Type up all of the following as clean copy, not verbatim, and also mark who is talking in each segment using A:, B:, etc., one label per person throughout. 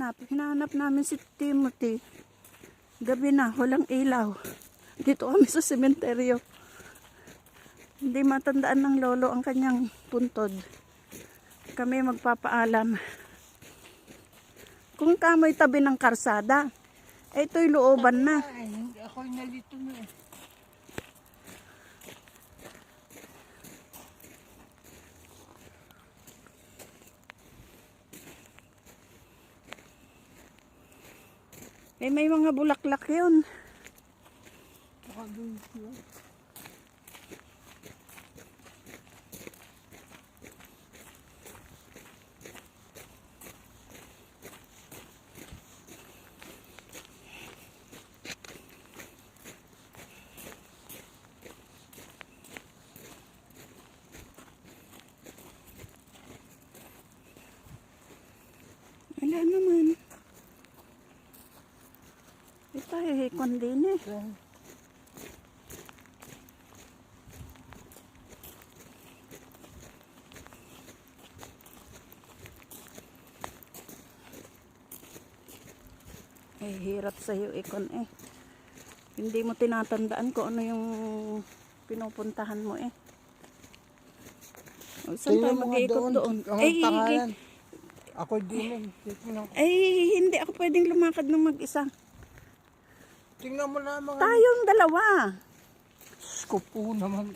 A: hinahanap. Hinahanap namin si Timothy. Gabi na, walang ilaw. Dito kami sa sementeryo. Hindi matandaan ng lolo ang kanyang puntod. Kami magpapaalam. Kung kamoy tabi ng karsada, ito'y looban na.
B: Ako'y nalito na eh.
A: May mga bulaklak yun. Wala naman. Ito ay hikon din eh. Eh, hirap sa'yo ikon eh. Hindi mo tinatandaan kung ano yung pinupuntahan mo eh. O, saan tayo mag-iikot doon?
B: Ako din
A: eh, hindi ako pwedeng lumakad ng mag-isa.
B: Tingnan mo na mga...
A: Tayong dalawa.
B: Skupo naman.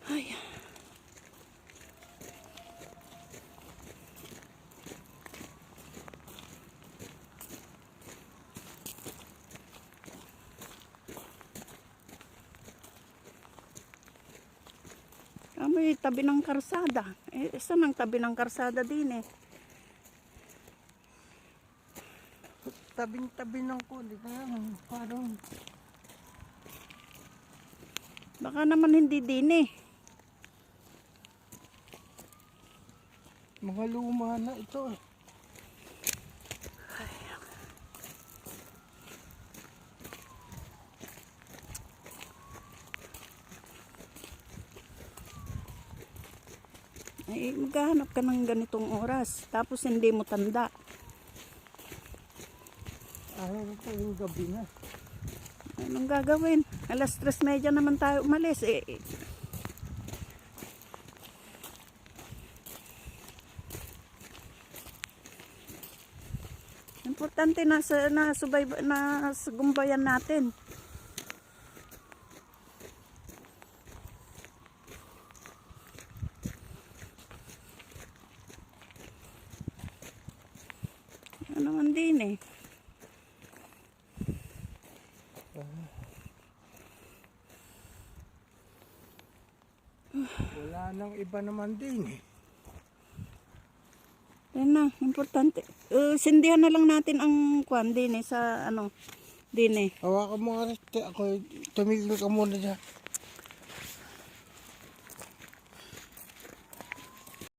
A: Ay. May tabi ng karsada. Eh, saan ang tabi ng karsada din eh?
B: Tabing-tabi ng kulit. Parang...
A: Baka naman hindi din eh.
B: Mga luma na ito.
A: Ay, maghahanap ka ng ganitong oras. Tapos hindi mo tanda.
B: Ito yung gabi na.
A: Anong gagawin? 3:30 naman tayo umalis eh. Importante na gumbayan natin. Ano naman din eh.
B: Wala nang iba naman din eh.
A: Yan na, importante. Sindihan na lang natin ang kwan din eh, sa ano, din eh.
B: Hawakan mo nga rin. Ako, tumigil ka muna dyan.